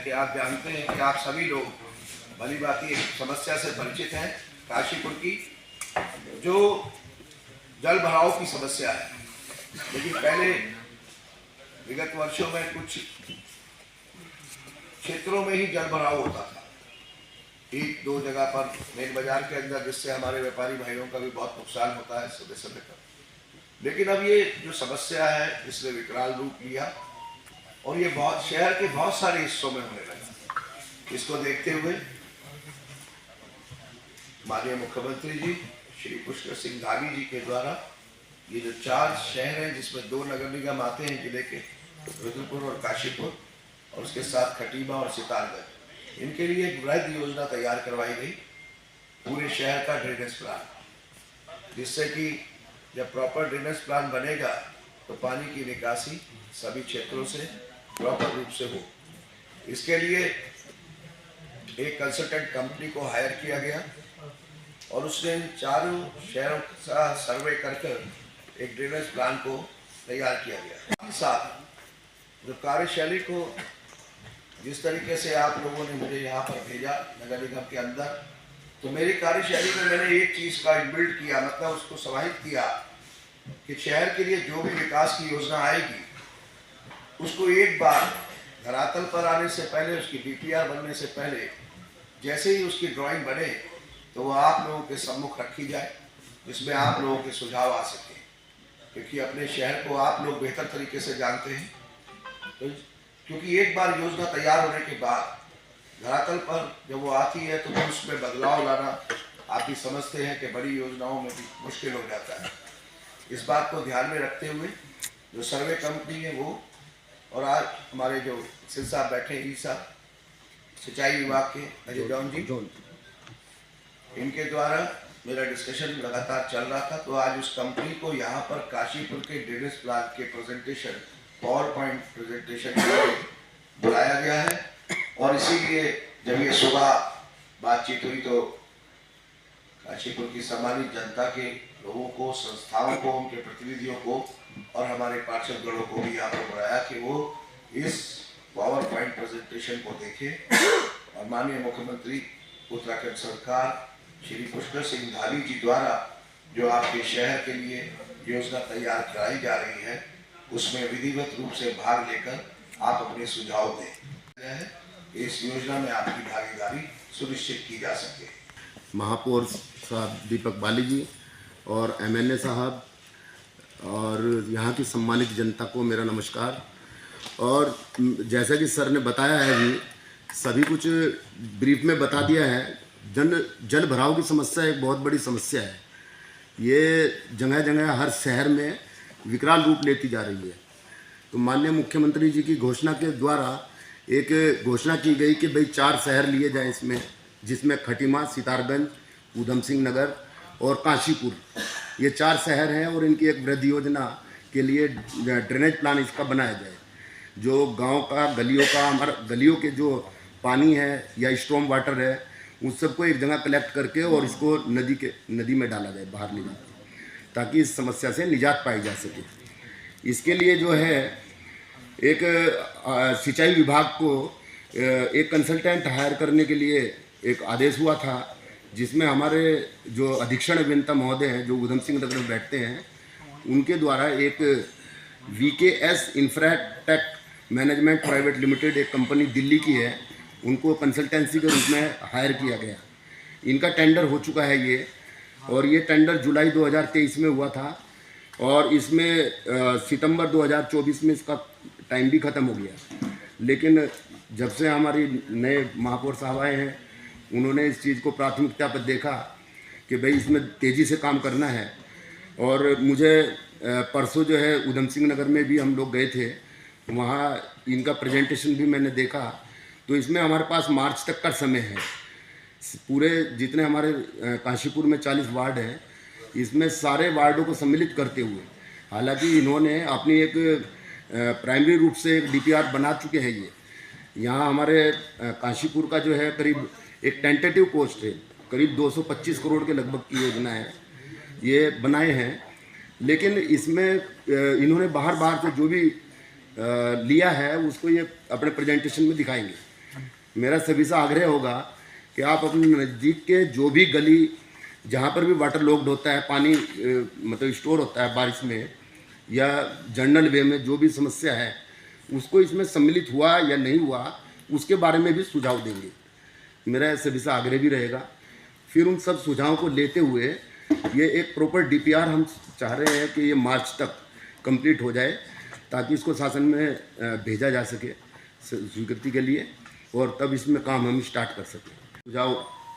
कि आप जानते हैं कि आप सभी लोग भली भांति एक समस्या से परिचित हैं काशीपुर की, जो जल भराव की समस्या है। लेकिन पहले विगत वर्षों में कुछ क्षेत्रों में ही जल भराव होता था, एक दो जगह पर मेन बाजार के अंदर, जिससे हमारे व्यापारी भाइयों का भी बहुत नुकसान होता है समय समय पर। लेकिन अब ये जो समस्या है इसने विकराल रूप लिया और ये बहुत शहर के बहुत सारे हिस्सों में होने लगा। इसको देखते हुए माननीय मुख्यमंत्री जी श्री पुष्कर सिंह धामी जी के द्वारा ये जो 4 शहर हैं, जिसमें 2 नगर निगम आते हैं जिले के, रुद्रपुर और काशीपुर, और उसके साथ खटीमा और सितारगंज, इनके लिए एक वृहद योजना तैयार करवाई गई, पूरे शहर का ड्रेनेज प्लान, जिससे कि जब प्रॉपर ड्रेनेज प्लान बनेगा तो पानी की निकासी सभी क्षेत्रों से प्रॉपर रूप से हो। इसके लिए एक कंसल्टेंट कंपनी को हायर किया गया और उसने इन 4 शहरों का सर्वे कर एक ड्रेनेज प्लान को तैयार किया गया। साथ जो कार्यशैली को जिस तरीके से आप लोगों ने मुझे यहाँ पर भेजा नगर निगम के अंदर, तो मेरी कार्यशैली में मैंने एक चीज़ का इनबिल्ट किया, मतलब उसको समाहित किया कि शहर के लिए जो भी विकास की योजना आएगी उसको एक बार धरातल पर आने से पहले, उसकी डीपीआर बनने से पहले, जैसे ही उसकी ड्राइंग बने तो वो आप लोगों के सम्मुख रखी जाए, जिसमें आप लोगों के सुझाव आ सके, क्योंकि अपने शहर को आप लोग बेहतर तरीके से जानते हैं। तो क्योंकि एक बार योजना तैयार होने के बाद धरातल पर जब वो आती है तो फिर उसमें बदलाव लाना आप भी समझते हैं कि बड़ी योजनाओं में भी मुश्किल हो जाता है। इस बात को ध्यान में रखते हुए जो सर्वे कंपनी है वो, और आज हमारे जो सिल साहब बैठे हैं, ईसा सिंचाई विभाग के अजय जॉन जी, इनके द्वारा मेरा डिस्कशन लगातार चल रहा था। तो आज उस कंपनी को यहाँ पर काशीपुर के ड्रेनेज प्लान के प्रेजेंटेशन, पावर पॉइंट प्रेजेंटेशन बुलाया गया है। और इसीलिए जब ये सुबह बातचीत हुई तो काशीपुर की सम्मानित जनता के लोगों को, संस्थाओं को, उनके प्रतिनिधियों को और हमारे पार्षदगणों को भी यहाँ पर बुलाया कि वो इस पावर पॉइंट प्रेजेंटेशन को देखें। और माननीय मुख्यमंत्री उत्तराखंड सरकार श्री पुष्कर सिंह धामी जी द्वारा जो आपके शहर के लिए योजना तैयार कराई जा रही है, उसमें विधिवत रूप से भाग लेकर आप अपने सुझाव दें, इस योजना में आपकी भागीदारी सुनिश्चित की जा सके। महापौर साहब दीपक बाली जी और एमएलए साहब और यहाँ की सम्मानित जनता को मेरा नमस्कार। और जैसा कि सर ने बताया है, भी सभी कुछ ब्रीफ में बता दिया है। जल भराव की समस्या एक बहुत बड़ी समस्या है। ये जगह जगह हर शहर में विकराल रूप लेती जा रही है। तो माननीय मुख्यमंत्री जी की घोषणा के द्वारा एक घोषणा की गई कि भाई 4 शहर लिए जाएं इसमें, जिसमें खटीमा, सितारगंज, ऊधम सिंह नगर और काशीपुर, ये 4 शहर हैं। और इनकी एक वृद्धि योजना के लिए ड्रेनेज प्लान इसका बनाया जाए, जो गांव का, गलियों का, हमारा गलियों के जो पानी है या स्ट्रॉम वाटर है, उस सबको एक जगह कलेक्ट करके और इसको नदी में डाला जाए, बाहर ले जाए, ताकि इस समस्या से निजात पाई जा सके। इसके लिए जो है एक सिंचाई विभाग को एक कंसल्टेंट हायर करने के लिए एक आदेश हुआ था, जिसमें हमारे जो अधीक्षण अभियंता महोदय हैं, जो ऊधम सिंह नगर में बैठते हैं, उनके द्वारा एक VKS Infratech management private limited, एक कंपनी दिल्ली की है, उनको कंसल्टेंसी के रूप में हायर किया गया। इनका टेंडर हो चुका है ये, और ये टेंडर जुलाई 2023 में हुआ था, और इसमें सितंबर 2024 में इसका टाइम भी ख़त्म हो गया। लेकिन जब से हमारी नए महापौर साहब आए हैं, उन्होंने इस चीज़ को प्राथमिकता पर देखा कि भाई इसमें तेज़ी से काम करना है। और मुझे परसों जो है ऊधम सिंह नगर में भी हम लोग गए थे, वहाँ इनका प्रेजेंटेशन भी मैंने देखा। तो इसमें हमारे पास मार्च तक का समय है। पूरे जितने हमारे काशीपुर में 40 वार्ड हैं, इसमें सारे वार्डों को सम्मिलित करते हुए, हालांकि इन्होंने अपनी एक प्राइमरी रूप से एक DPR बना चुके हैं। ये यहाँ हमारे काशीपुर का जो है करीब एक टेंटेटिव कॉस्ट है, करीब 225 करोड़ के लगभग की योजना है, ये बनाए हैं। लेकिन इसमें इन्होंने बाहर से जो भी लिया है उसको ये अपने प्रेजेंटेशन में दिखाएंगे। मेरा सभी से आग्रह होगा कि आप अपने नज़दीक के जो भी गली जहाँ पर भी वाटर लॉक्ड होता है, पानी मतलब स्टोर होता है बारिश में या जनरल वे में जो भी समस्या है उसको इसमें सम्मिलित हुआ या नहीं हुआ उसके बारे में भी सुझाव देंगे। मेरा सभी से आग्रह भी रहेगा। फिर उन सब सुझावों को लेते हुए ये एक प्रॉपर डीपीआर हम चाह रहे हैं कि ये मार्च तक कंप्लीट हो जाए ताकि इसको शासन में भेजा जा सके स्वीकृति के लिए और तब इसमें काम हम स्टार्ट कर सकें। सुझाव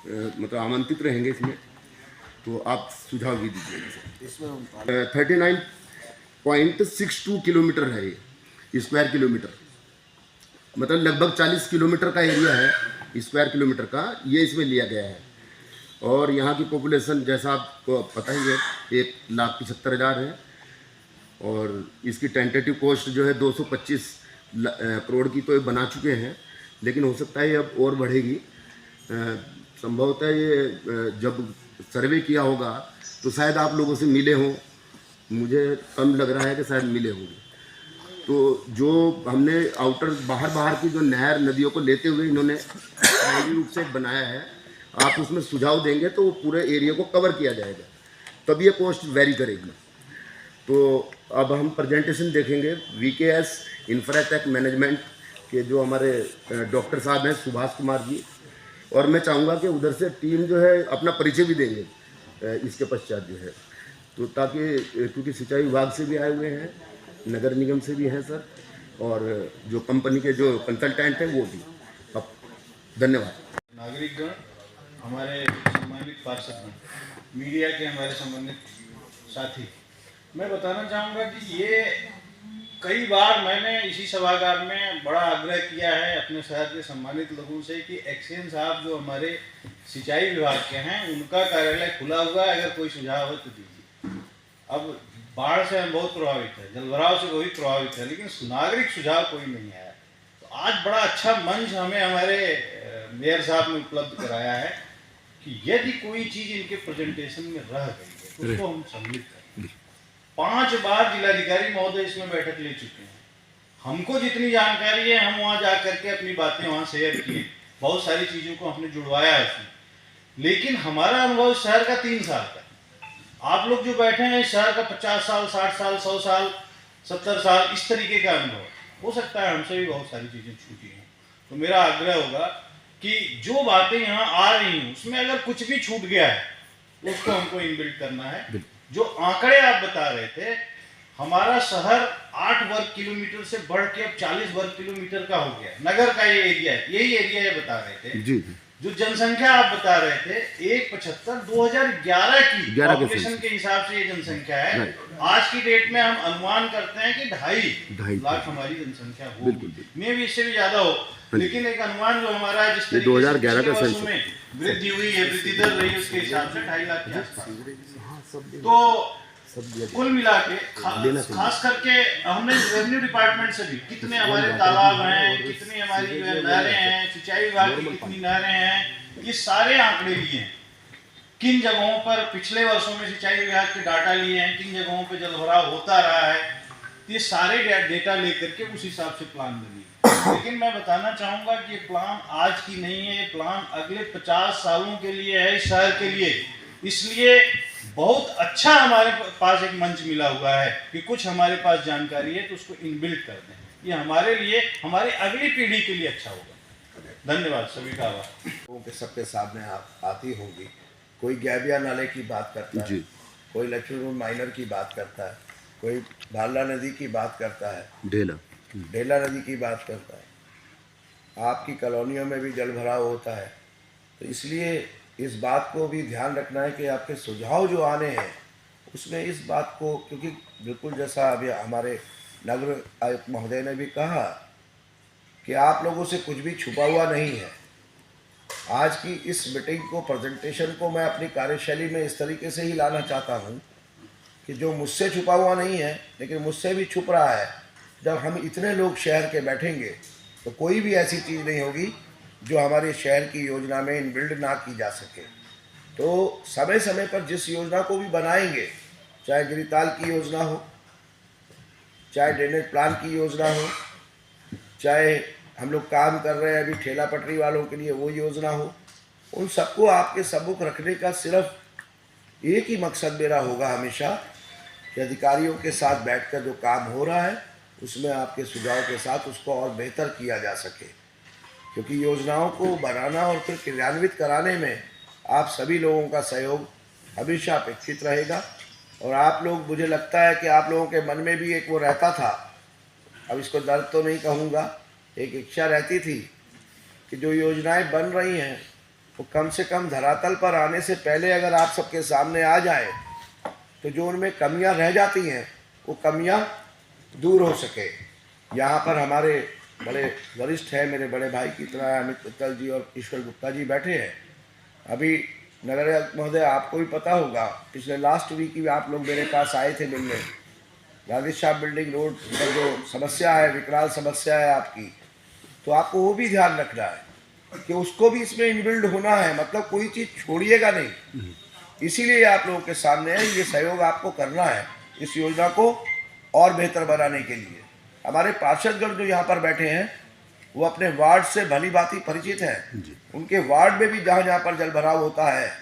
मतलब आमंत्रित रहेंगे इसमें, तो आप सुझाव भी दीजिए। इसमें 39.62 किलोमीटर है ये स्क्वायर किलोमीटर, मतलब लगभग 40 किलोमीटर का एरिया है स्क्वायर किलोमीटर का, ये इसमें लिया गया है। और यहाँ की पॉपुलेशन जैसा आपको पता ही है 1,75,000 है और इसकी टेंटेटिव कॉस्ट जो है 225 करोड़ की तो ये बना चुके हैं, लेकिन हो सकता है ये अब और बढ़ेगी। संभवतः ये जब सर्वे किया होगा तो शायद आप लोगों से मिले हों, मुझे कम लग रहा है कि शायद मिले होंगे। तो जो हमने आउटर बाहर की जो नहर नदियों को लेते हुए इन्होंने प्राइमरी रूप से बनाया है, आप उसमें सुझाव देंगे तो वो पूरे एरिया को कवर किया जाएगा, तब ये कॉस्ट वेरी करेगी। तो अब हम प्रेजेंटेशन देखेंगे VKS इंफ्राटेक मैनेजमेंट के जो हमारे डॉक्टर साहब हैं सुभाष कुमार जी, और मैं चाहूँगा कि उधर से टीम जो है अपना परिचय भी देंगे इसके पश्चात जो है, तो ताकि क्योंकि सिंचाई विभाग से भी आए हुए हैं, नगर निगम से भी हैं सर, और जो कंपनी के जो कंसल्टेंट हैं वो भी। अब धन्यवाद। नागरिकगण, हमारे सम्मानित पार्षदगण, मीडिया के हमारे संबंधित साथी, मैं बताना चाहूँगा कि ये कई बार मैंने इसी सभागार में बड़ा आग्रह किया है अपने शहर के सम्मानित लोगों से कि एक्सेन साहब जो हमारे सिंचाई विभाग के हैं उनका कार्यालय खुला हुआ है, अगर कोई सुझाव हो तो दीजिए। अब बाढ़ से हम बहुत प्रभावित है, जलभराव से बहुत प्रभावित है, लेकिन नागरिक सुझाव कोई नहीं आया। तो आज बड़ा अच्छा मंच हमें हमारे मेयर साहब ने उपलब्ध कराया है कि यदि कोई चीज़ इनके प्रेजेंटेशन में रह गई है तो उसको हम सम्मिलित करें। 5 बार जिलाधिकारी महोदय इसमें बैठक ले चुके हैं, हमको जितनी जानकारी है हम वहाँ जा करके अपनी बातें वहाँ शेयर किए, बहुत सारी चीज़ों को हमने जुड़वाया है उसमें। लेकिन हमारा अनुभव शहर का 3 साल का, आप लोग जो बैठे हैं शहर का 50 साल 60 साल 100 साल 70 साल इस तरीके का अनुभव, हो सकता है हमसे भी बहुत सारी चीज़ें छूटी हैं। तो मेरा आग्रह होगा कि जो बातें यहाँ आ रही हैं उसमें अगर कुछ भी छूट गया है उसको हमको इनबिल्ट करना है। जो आंकड़े आप बता रहे थे, हमारा शहर 8 वर्ग किलोमीटर से बढ़ के अब 40 वर्ग किलोमीटर का हो गया, नगर का ये एरिया है, यही एरिया ये बता रहे थे जी। जो जनसंख्या आप बता रहे थे 175 2011 की पॉपुलेशन के हिसाब से ये जनसंख्या है। आज की डेट में हम अनुमान करते हैं कि 2.5 लाख हमारी जनसंख्या होगी, में भी इससे भी ज्यादा हो, लेकिन एक अनुमान जो हमारा है जिस तरीके 2011 का वर्षों में वृद्धि हुई है, वृद्धि दर रही है उसके हिसाब से 2.5 लाख के आसपास। तो कुल मिला के खास करके हमने रेवेन्यू डिपार्टमेंट से भी कितने हमारे तालाब हैं, कितनी हमारी जो है नहरें हैं, सिंचाई विभाग की कितनी नहरें हैं, ये सारे आंकड़े लिए हैं। किन जगहों पर पिछले वर्षों में सिंचाई विभाग के डाटा लिए हैं, किन जगहों पर जलभराव होता रहा है, ये सारे डेटा लेकर के उस हिसाब से प्लान बनी। लेकिन मैं बताना चाहूंगा कि ये प्लान आज की नहीं है, ये प्लान अगले 50 सालों के लिए है इस शहर के लिए। इसलिए बहुत अच्छा हमारे पास एक मंच मिला हुआ है कि कुछ हमारे पास जानकारी है तो उसको इनबिल्ट कर दें, ये हमारे लिए हमारी अगली पीढ़ी के लिए अच्छा होगा। धन्यवाद, सभी का आभार। सबके सामने आती होगी, कोई गैबिया नाले की बात करता है, कोई लक्ष्मीपुर माइनर की बात करता है, कोई भाला नदी की बात करता है, ढेला नदी की बात करता है, आपकी कॉलोनियों में भी जल भराव होता है। तो इसलिए इस बात को भी ध्यान रखना है कि आपके सुझाव जो आने हैं उसमें इस बात को, क्योंकि बिल्कुल जैसा अभी हमारे नगर आयुक्त महोदय ने भी कहा कि आप लोगों से कुछ भी छुपा हुआ नहीं है। आज की इस मीटिंग को, प्रेजेंटेशन को मैं अपनी कार्यशैली में इस तरीके से ही लाना चाहता हूँ कि जो मुझसे छुपा हुआ नहीं है लेकिन मुझसे भी छुप रहा है, जब हम इतने लोग शहर के बैठेंगे तो कोई भी ऐसी चीज़ नहीं होगी जो हमारे शहर की योजना में इनबिल्ड ना की जा सके। तो समय समय पर जिस योजना को भी बनाएंगे, चाहे गिरिताल की योजना हो, चाहे ड्रेनेज प्लान की योजना हो, चाहे हम लोग काम कर रहे हैं अभी ठेला पटरी वालों के लिए वो योजना हो, उन सबको आपके सम्मुख रखने का सिर्फ एक ही मकसद मेरा होगा हमेशा कि अधिकारियों के साथ बैठकर जो काम हो रहा है उसमें आपके सुझाव के साथ उसको और बेहतर किया जा सके, क्योंकि योजनाओं को बनाना और फिर क्रियान्वित कराने में आप सभी लोगों का सहयोग हमेशा अपेक्षित रहेगा। और आप लोग, मुझे लगता है कि आप लोगों के मन में भी एक वो रहता था, अब इसको दर्द तो नहीं कहूँगा, एक इच्छा रहती थी कि जो योजनाएं बन रही हैं वो कम से कम धरातल पर आने से पहले अगर आप सबके सामने आ जाए तो जो उनमें कमियां रह जाती हैं वो कमियां दूर हो सके। यहाँ पर हमारे बड़े वरिष्ठ हैं, मेरे बड़े भाई की तरह अमित मित्तल जी और ईश्वर गुप्ता जी बैठे हैं। अभी नगर आयुक्त महोदय, आपको भी पता होगा, पिछले लास्ट वीक ही आप लोग मेरे पास आए थे मिलने। राधेश्याम बिल्डिंग रोड पर जो समस्या है, विकराल समस्या है आपकी, तो आपको वो भी ध्यान रखना है कि उसको भी इसमें इनबिल्ड होना है, मतलब कोई चीज़ छोड़िएगा नहीं। इसीलिए आप लोगों के सामने है, ये सहयोग आपको करना है इस योजना को और बेहतर बनाने के लिए। हमारे पार्षदगण जो यहाँ पर बैठे हैं वो अपने वार्ड से भली भांति परिचित हैं। उनके वार्ड में भी जहाँ जहाँ पर जल भराव होता है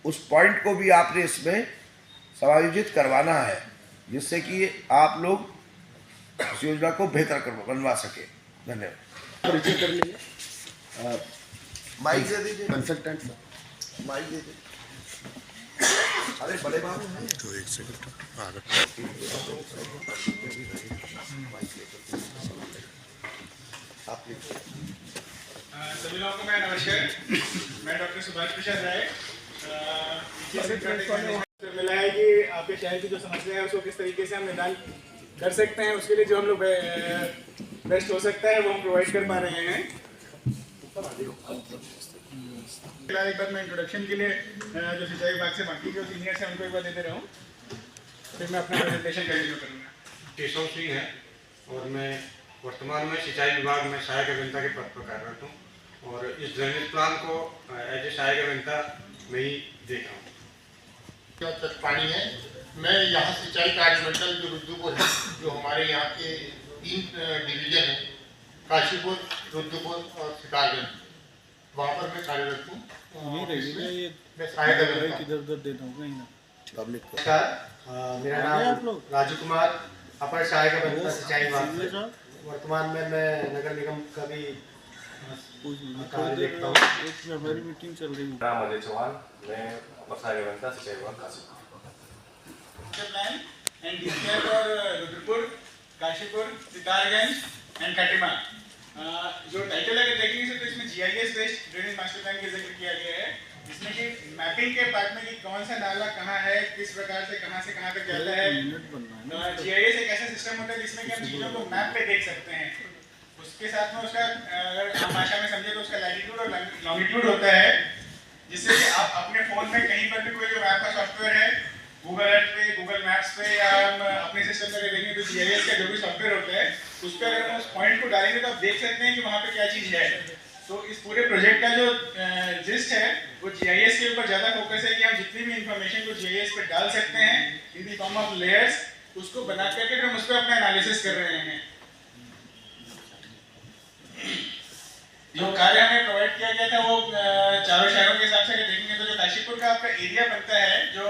उस पॉइंट को भी आपने इसमें समायोजित करवाना है, जिससे कि आप लोग इस योजना को बेहतर बनवा सके। धन्यवाद। परिचय कर लीजिए। माइक दे दीजिए, कंसल्टेंट सर, माइक दे दीजिए। अरे बड़े बाबू हैं तो एक सेकंड आप लीजिए। सभी लोगों को मैं नमस्कार। मैं डॉक्टर सुभाष प्रसाद राय। मिला है कि आपके शहर की जो समस्या है उसको किस तरीके से हम निदान कर सकते हैं, उसके लिए जो हम लोग बेस्ट हो सकता है वो हम प्रोवाइड कर पा रहे हैं। एक बार मैं इंट्रोडक्शन के लिए जो सिंचाई विभाग से बाकी जो सीनियर्स हैं उनको एक बार देते रहूँ, फिर मैं अपना प्रेजेंटेशन कंटिन्यू करूँगा। केशव सिंह है और मैं वर्तमान में सिंचाई विभाग में सहायक अभियंता के पद पर कार्यरत हूँ और इस ड्रेनेज प्लान को एज ए सहायक अभियंता में ही देख रहा हूँ। तक पानी है। मैं यहाँ सिंचाई कार्यमंडल जो रुद्रपुर है, जो हमारे यहाँ के 3 डिवीजन है, काशीपुर, रुद्रपुर और सितारगंज, वहाँ पर मैं कार्यरत हूँ। मैं सहायक अभियंता इधर देता हूँ कहीं ना। पब्लिक को नमस्कार, मेरा नाम राजू कुमार, अपर सहायक अभियंता सिंचाई विभाग से। वर्तमान में मैं नगर निगम का भी कार्य देखता हूँ। हमारी मीटिंग चल रही है। नाम अजय चौहान, मैं अपर सहायक अभियंता सिंचाई विभाग Kashipur. Plan and DPR for Rudrapur, Kashipur, Sitarganj and Khatima. जो टाइटल अगर देखेंगे तो इसमें GIS based drainage master plan का जिक्र किया गया है, जिसमें कि मैपिंग के पार्ट में कि कौन सा नाला कहाँ है, किस प्रकार से कहाँ तक जाता है। जीआईएस एक ऐसा सिस्टम होता है जिसमें कि हम चीज़ों को मैप पे देख सकते हैं। उसके साथ में उसका अगर आम भाषा में समझे तो उसका लैटिट्यूड और लॉन्गिट्यूड होता है, जिससे कि आप अपने फ़ोन में कहीं पर भी कोई जो मैप का सॉफ्टवेयर है, गूगल अर्थ पे, गूगल मैप्स पे, या हम अपने सिस्टम में देखेंगे तो जीआईएस का जो भी सॉफ्टवेयर होता है उस पर अगर हम उस पॉइंट को डालेंगे तो आप देख सकते हैं कि वहाँ पे क्या चीज़ है। तो इस पूरे प्रोजेक्ट का जो जिस्ट है वो जीआईएस के ऊपर ज़्यादा फोकस है कि हम जितनी भी इंफॉर्मेशन को जीआईएस पे डाल सकते हैं इन दी फॉर्म ऑफ लेयर्स, उसको बना करके फिर हम उस पर अपना एनालिसिस कर रहे हैं। जो कार्य हमें प्रोवाइड किया गया था वो चारों शहरों के हिसाब से अगर देखेंगे तो जो काशीपुर का आपका एरिया बनता है, जो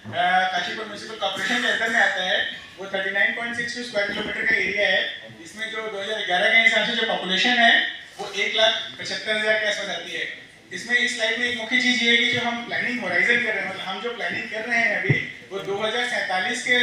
काशीपुर म्यूनिसिपल कॉर्पोरेशन के अंदर में आता है, वो 39.62 स्क्वायर किलोमीटर का एरिया है। इसमें जो 2011 के हिसाब से जो पॉपुलेशन है वो 1,75,000 के आसपास आती है। इसमें इस स्लाइड में एक मुख्य चीज़ ये है कि जो हम प्लानिंग होराइजन कर रहे हैं, मतलब हम जो प्लानिंग कर रहे हैं अभी वो 2047 के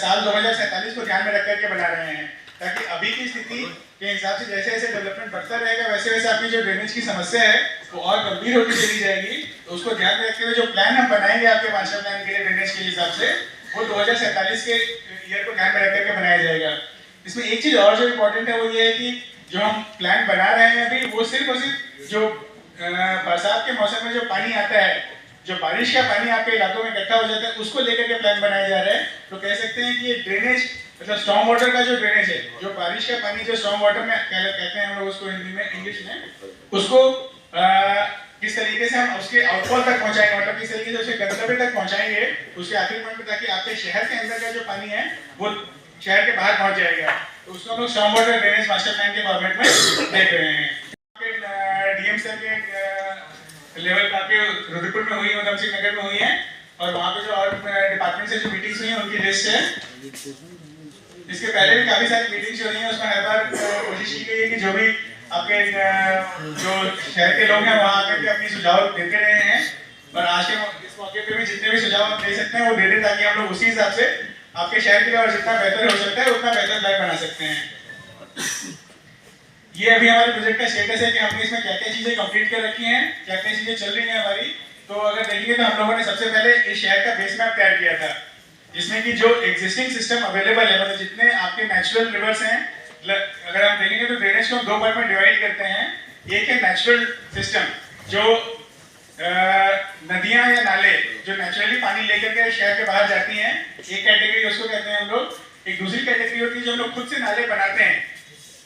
साल 2047 को ध्यान में रख करके बना रहे हैं, ताकि अभी की स्थिति के हिसाब से जैसे जैसे डेवलपमेंट बढ़ता रहेगा वैसे वैसे आपकी जो ड्रेनेज की समस्या है वो और गंभीर होती चली जाएगी। तो उसको ध्यान में रखते हुए जो प्लान हम बनाएंगे आपके मास्टर प्लान के लिए ड्रेनेज के हिसाब से, वो 2047 के ईयर को ध्यान में रख करके बनाया जाएगा। इसमें एक चीज़ और जो इम्पोर्टेंट है वो ये है कि जो हम प्लान बना रहे हैं अभी वो सिर्फ और सिर्फ जो बरसात के मौसम में जो पानी आता है, जो बारिश का पानी आपके इलाकों में इकट्ठा हो जाता है, उसको लेकर के प्लान बनाए जा रहे हैं। तो कह सकते हैं कि ये ड्रेनेज मतलब स्टॉर्म वाटर का जो ड्रेनेज है, जो बारिश का पानी जो स्टॉर्म वाटर में कहते हैं हम लोग उसको हिंदी में, इंग्लिश में, उसको किस तरीके से हम उसके आउटफॉल तक पहुंचाएंगे, मतलब किस तरीके से उसे गंतव्य तक पहुंचाएंगे उसके आखिरी पॉइंट पे, ताकि आपके शहर के अंदर का जो पानी है वो शहर के बाहर पहुंच जाएगा। तो उसको हम लोग storm water drainage master plan के फॉर्मेट में देख रहे हैं। डीएम सर के लेवल पे आपके रुद्रपुर में हुई, उधम सिंह नगर में हुई है, और वहाँ पे जो और डिपार्टमेंट से जो मीटिंग्स हुई हैं उनकी लिस्ट है। इसके पहले भी काफ़ी सारी मीटिंग्स हो रही हैं, उसमें हर बार कोशिश की गई है कि जो भी आपके जो शहर के लोग हैं वहाँ आकर के अपनी सुझाव देते रहे हैं, और आज के इस मौके पे भी जितने भी सुझाव आप दे सकते हैं वो दे दें, ताकि हम लोग उसी हिसाब से आपके शहर के लिए और जितना बेहतर हो सकता है उतना बेहतर लाइफ बना सकते हैं। ये अभी हमारे प्रोजेक्ट का स्टेटस है कि हमने इसमें क्या क्या चीज़ें कंप्लीट कर रखी हैं, क्या क्या चीज़ें चल रही हैं हमारी। तो अगर देखेंगे तो हम लोगों ने सबसे पहले इस शहर का बेस मैप तैयार किया था, जिसमें कि जो एग्जिस्टिंग सिस्टम अवेलेबल है, मतलब जितने आपके नेचुरल रिवर्स हैं, अगर हम देखेंगे तो ड्रेनेज को हम 2 पार्ट में डिवाइड करते हैं। एक है नेचुरल सिस्टम, जो नदियां या नाले जो नेचुरली पानी लेकर के शहर के बाहर जाती हैं, एक कैटेगरी उसको कहते हैं हम लोग। एक दूसरी कैटेगरी होती है जो हम लोग खुद से नाले बनाते हैं,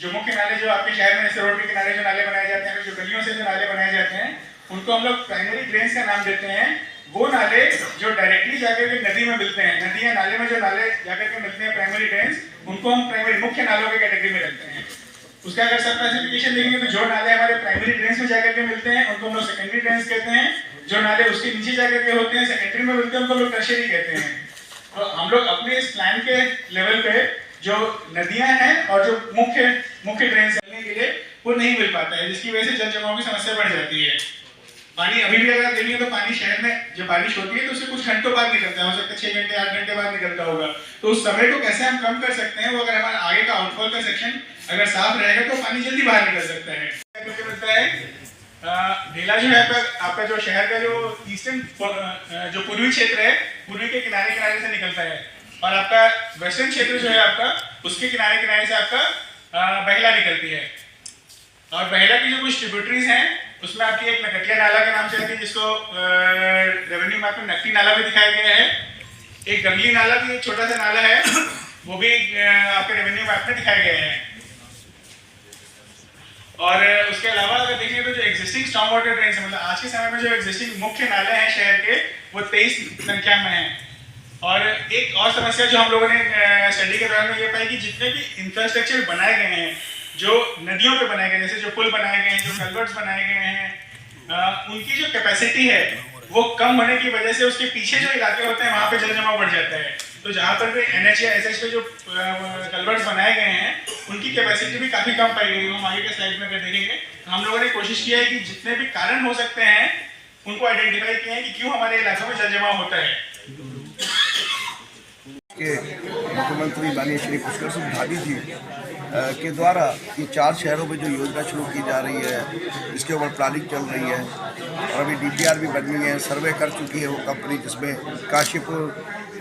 जो मुख्य नाले जो आपके शहर में जैसे रोड के किनारे जो नाले बनाए जाते हैं, जो गलियों से जो नाले बनाए जाते हैं, उनको हम लोग प्राइमरी ड्रेन्स का नाम देते हैं। वो नाले जो डायरेक्टली जाकर के नदी में मिलते हैं, नदी या नाले में जो नाले जाकर के मिलते हैं प्राइमरी ड्रेन्स, उनको हम प्राइमरी मुख्य नालों के कैटेगरी में रखते हैं। उसका अगर सब क्लासिफिकेशन देखेंगे तो जो नाले हमारे प्राइमरी ड्रेन्स में जाकर के मिलते हैं उनको हम लोग सेकेंडरी ड्रेन्स कहते हैं। जो नाले उसके नीचे जाकर के होते हैं, सेकेंडरी में मिलते हैं, उनको हम लोग टर्शियरी कहते हैं। तो हम लोग अपने इस प्लान के लेवल पे जो नदियां हैं और जो मुख्य ड्रेन्स चलने के लिए वो नहीं मिल पाता है, जिसकी वजह से जल जमाव की समस्या बढ़ जाती है। पानी अभी भी अगर देखेंगे तो पानी शहर में जब बारिश होती है तो उससे कुछ घंटों बाद निकलता है, हो सकता है 6 घंटे 8 घंटे बाद निकलता होगा। तो उस समय को कैसे हम कम कर सकते हैं, वो अगर हमारा आगे का आउटफॉल का सेक्शन अगर साफ रहेगा तो पानी जल्दी बाहर निकल सकता है। मिलता है ढेला जो है आपका जो शहर का जो ईस्टर्न जो पूर्वी क्षेत्र है, पूर्वी के किनारे किनारे से निकलता है, और आपका वेस्टर्न क्षेत्र जो है आपका उसके किनारे किनारे से आपका बहला निकलती है। और बहला की जो कुछ ट्रिब्यूटरीज हैं उसमें आपकी एक नकटिया नाला के नाम से आती है, जिसको रेवेन्यू मैप में नकटी नाला भी दिखाया गया है। एक गंगली नाला भी एक छोटा सा नाला है, वो भी आपके रेवेन्यू मैप में दिखाया गया है। और उसके अलावा अगर देखें तो जो एग्जिस्टिंग स्टॉर्म वाटर ड्रेन्स मतलब आज के समय में जो एग्जिस्टिंग मुख्य नाले हैं शहर के, वो 23 संख्या में हैं। और एक और समस्या जो हम लोगों ने स्टडी के दौरान में ये पाई कि जितने भी इंफ्रास्ट्रक्चर बनाए गए हैं जो नदियों पे बनाए गए, जैसे जो पुल बनाए गए हैं, जो कल्वर्ट्स बनाए गए हैं, उनकी जो कैपेसिटी है वो कम होने की वजह से उसके पीछे जो इलाके होते हैं वहाँ पे जल जमाव बढ़ जाता है। तो जहाँ पर भी NH या SH पे जो कल्वर्ट्स बनाए गए हैं उनकी कैपेसिटी भी काफ़ी कम पाई गई। हम आगे के स्लाइड में अगर देखेंगे तो हम लोगों ने कोशिश किया है कि जितने भी कारण हो सकते हैं उनको आइडेंटिफाई किए हैं कि क्यों हमारे इलाकों में जल जमाव होता है। के मुख्यमंत्री माननीय श्री पुष्कर सिंह धामी जी के द्वारा ये 4 शहरों में जो योजना शुरू की जा रही है, इसके ऊपर प्लानिंग चल रही है, और अभी DPR भी बनी है, सर्वे कर चुकी है वो कंपनी, जिसमें काशीपुर,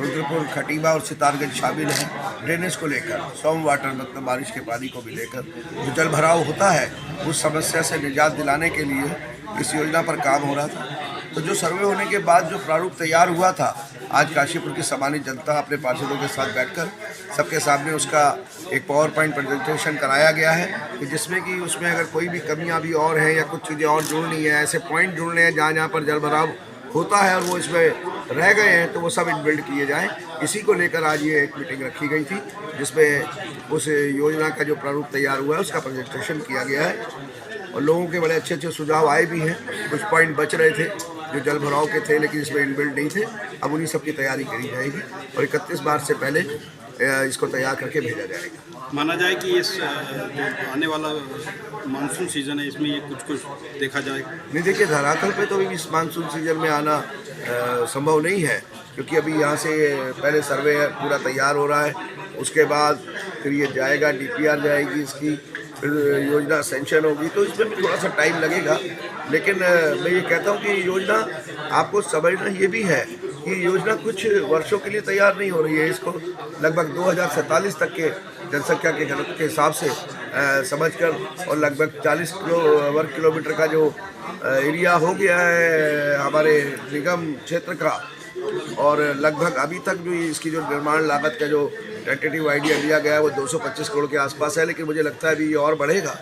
रुद्रपुर, खटीमा और सितारगंज शामिल हैं। ड्रेनेज को लेकर, स्टॉर्म वाटर मतलब बारिश के पानी को भी लेकर जो जल भराव होता है उस समस्या से निजात दिलाने के लिए इस योजना पर काम हो रहा था। तो जो सर्वे होने के बाद जो प्रारूप तैयार हुआ था, आज काशीपुर की सम्मानित जनता अपने पार्षदों के साथ बैठकर सबके सामने उसका एक पावर पॉइंट प्रेजेंटेशन कराया गया है, कि जिसमें कि उसमें अगर कोई भी कमियां भी और हैं या कुछ चीज़ें और जुड़नी है, ऐसे पॉइंट जुड़ने हैं जहाँ पर जल भराव होता है और वो इसमें रह गए हैं, तो वो सब इनबिल्ड किए जाएँ। इसी को लेकर आज ये एक मीटिंग रखी गई थी, जिसमें उस योजना का जो प्रारूप तैयार हुआ है उसका प्रेजेंटेशन किया गया है, और लोगों के बड़े अच्छे अच्छे सुझाव आए भी हैं। कुछ पॉइंट बच रहे थे जो जल भराव के थे लेकिन इसमें इनबिल्ड नहीं थे, अब उन्हीं सब की तैयारी करी जाएगी और 31 मार्च से पहले इसको तैयार करके भेजा जाएगा। माना जाए कि इस आने वाला मानसून सीजन है, इसमें ये कुछ देखा जाएगा। नहीं, देखिए धरातल पे तो इस मानसून सीजन में आना संभव नहीं है, क्योंकि अभी यहाँ से पहले सर्वे पूरा तैयार हो रहा है, उसके बाद फिर ये जाएगा, DPR जाएगी, इसकी फिर योजना सेंक्शन होगी, तो इसमें भी थोड़ा सा टाइम लगेगा। लेकिन मैं ये कहता हूँ कि योजना आपको समझना ये भी है कि योजना कुछ वर्षों के लिए तैयार नहीं हो रही है, इसको लगभग 2047 तक के जनसंख्या के घनत्व के हिसाब से समझकर, और लगभग 40 वर्ग किलोमीटर का जो एरिया हो गया है हमारे निगम क्षेत्र का, और लगभग अभी तक जो इसकी जो निर्माण लागत का जो टेंटेटिव आइडिया दिया गया है वो 225 करोड़ के आसपास है, लेकिन मुझे लगता है अभी ये और बढ़ेगा,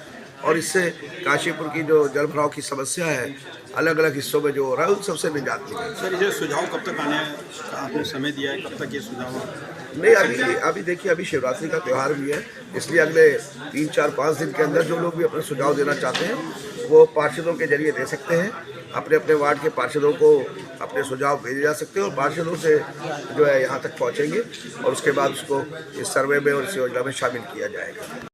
और इससे काशीपुर की जो जल भराव की समस्या है अलग अलग हिस्सों में जो हो रहा है उन सबसे निजात मिलेगी। सर, ये सुझाव कब तक आने का आपने समय दिया है, कब तक ये सुझाव नहीं, अभी देखिए, अभी शिवरात्रि का त्यौहार भी है, इसलिए अगले 3, 4, 5 दिन के अंदर जो लोग भी अपने सुझाव देना चाहते हैं वो पार्षदों के जरिए दे सकते हैं। अपने अपने वार्ड के पार्षदों को अपने सुझाव भेजे जा सकते हैं और पार्षदों से जो है यहाँ तक पहुँचेंगे और उसके बाद उसको इस सर्वे में और इस योजना में शामिल किया जाएगा।